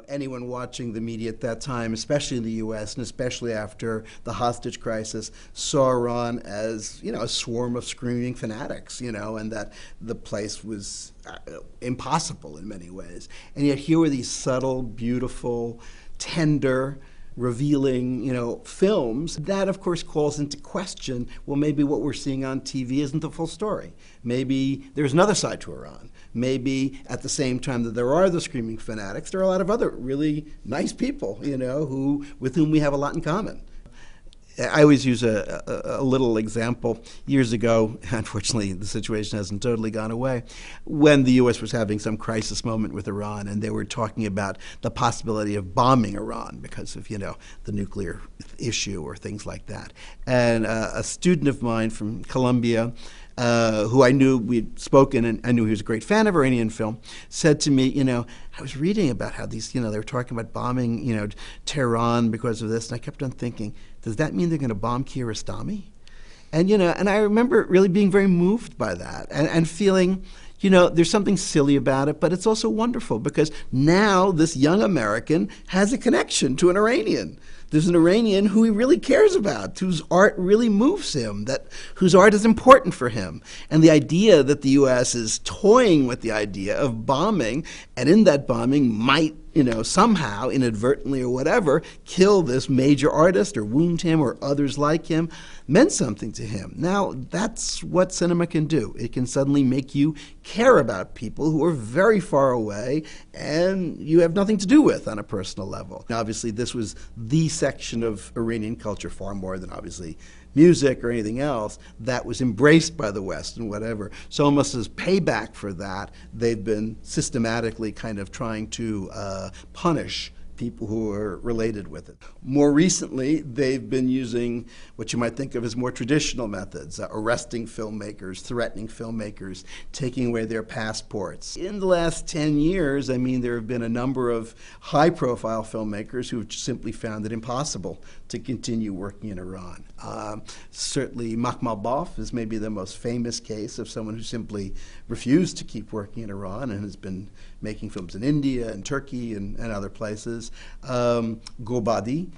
anyone watching the media at that time, especially in the U.S. and especially after the hostage crisis, saw Iran as, a swarm of screaming fanatics, and that the place was impossible in many ways. And yet here were these subtle, beautiful, tender, revealing, films. That, of course, calls into question, well, maybe what we're seeing on TV isn't the full story. Maybe there's another side to Iran. Maybe at the same time that there are the screaming fanatics, there are a lot of other really nice people, with whom we have a lot in common. I always use a little example. Years ago, unfortunately, the situation hasn't totally gone away, when the U.S. was having some crisis moment with Iran, and they were talking about the possibility of bombing Iran because of, the nuclear issue or things like that. And a student of mine from Columbia, who I knew we'd spoken, and I knew he was a great fan of Iranian film, said to me, I was reading about how these, they were talking about bombing, Tehran because of this, and I kept on thinking, does that mean they're going to bomb Kiarostami? And, and I remember really being very moved by that and feeling, there's something silly about it, but it's also wonderful because now this young American has a connection to an Iranian. There's an Iranian who he really cares about, whose art really moves him, whose art is important for him. And the idea that the U.S. is toying with the idea of bombing, and in that bombing might, somehow, inadvertently or whatever, kill this major artist or wound him or others like him, meant something to him. Now, that's what cinema can do. It can suddenly make you care about people who are very far away and you have nothing to do with on a personal level. Now, obviously, this was the section of Iranian culture, far more than obviously music or anything else, that was embraced by the West and whatever. So almost as payback for that, they've been systematically kind of trying to punish people who are related with it. More recently, they've been using what you might think of as more traditional methods, arresting filmmakers, threatening filmmakers, taking away their passports. In the last 10 years, there have been a number of high-profile filmmakers who have simply found it impossible to continue working in Iran. Certainly, Makhmalbaf is maybe the most famous case of someone who simply refused to keep working in Iran and has been making films in India and Turkey and other places. Gobadi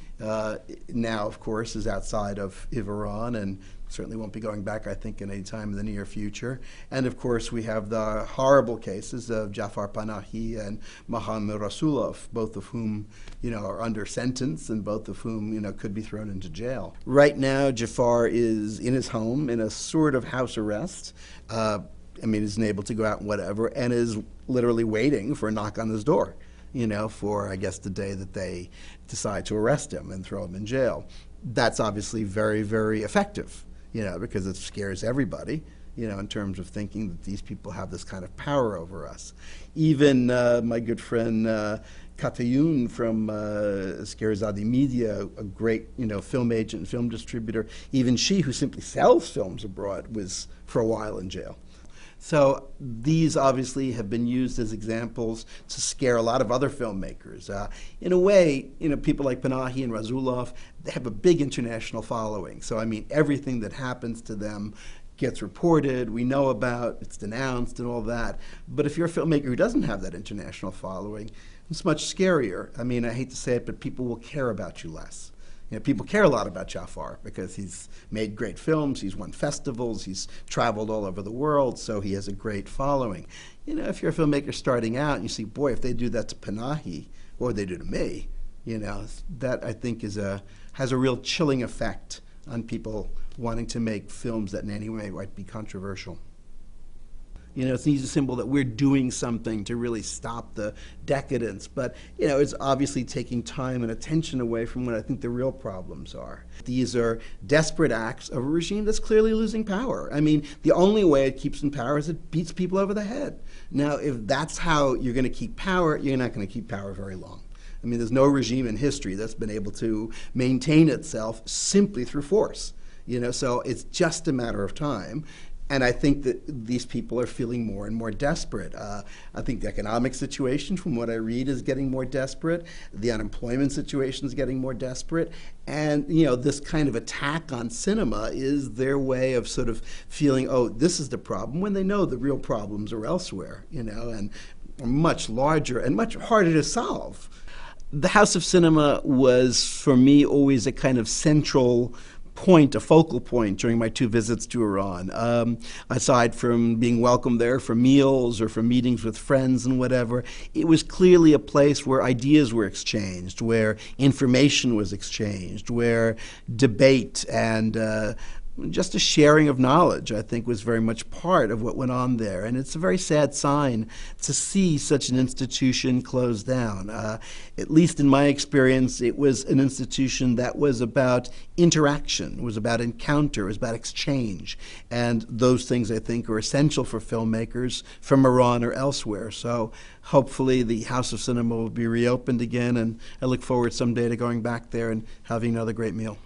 now, of course, is outside of Iran and certainly won't be going back, I think, in any time in the near future. And, of course, we have the horrible cases of Jafar Panahi and Mohammad Rasulov, both of whom, are under sentence and both of whom, could be thrown into jail. Right now, Jafar is in his home in a sort of house arrest. Isn't able to go out and whatever, and is literally waiting for a knock on his door, for, I guess, the day that they decide to arrest him and throw him in jail. That's obviously very, very effective, because it scares everybody, in terms of thinking that these people have this kind of power over us. Even my good friend Katayun from Scheherazade Media, a great, film agent and film distributor, even she, who simply sells films abroad, was for a while in jail. So these obviously have been used as examples to scare a lot of other filmmakers. In a way, people like Panahi and Rasulov, they have a big international following. So everything that happens to them gets reported, we know about, it's denounced and all that. But if you're a filmmaker who doesn't have that international following, it's much scarier. I hate to say it, but people will care about you less. People care a lot about Jafar because he's made great films, he's won festivals, he's traveled all over the world, so he has a great following. If you're a filmmaker starting out and you see, boy, if they do that to Panahi, what would they do to me? That I think has a real chilling effect on people wanting to make films that in any way might be controversial. It's an easy symbol that we're doing something to really stop the decadence, but, it's obviously taking time and attention away from what I think the real problems are. These are desperate acts of a regime that's clearly losing power. The only way it keeps in power is it beats people over the head. Now, if that's how you're going to keep power, you're not going to keep power very long. There's no regime in history that's been able to maintain itself simply through force. So it's just a matter of time. And I think that these people are feeling more and more desperate. I think the economic situation, from what I read, is getting more desperate. The unemployment situation is getting more desperate. And, this kind of attack on cinema is their way of sort of feeling, oh, this is the problem, when they know the real problems are elsewhere, and much larger and much harder to solve. The House of Cinema was, for me, always a kind of central point, a focal point during my 2 visits to Iran. Aside from being welcomed there for meals or for meetings with friends and whatever, it was clearly a place where ideas were exchanged, where information was exchanged, where debate and just a sharing of knowledge, I think, was very much part of what went on there. And it's a very sad sign to see such an institution close down. At least in my experience, it was an institution that was about interaction, it was about encounter, it was about exchange. And those things, I think, are essential for filmmakers from Iran or elsewhere. So hopefully the House of Cinema will be reopened again, and I look forward someday to going back there and having another great meal.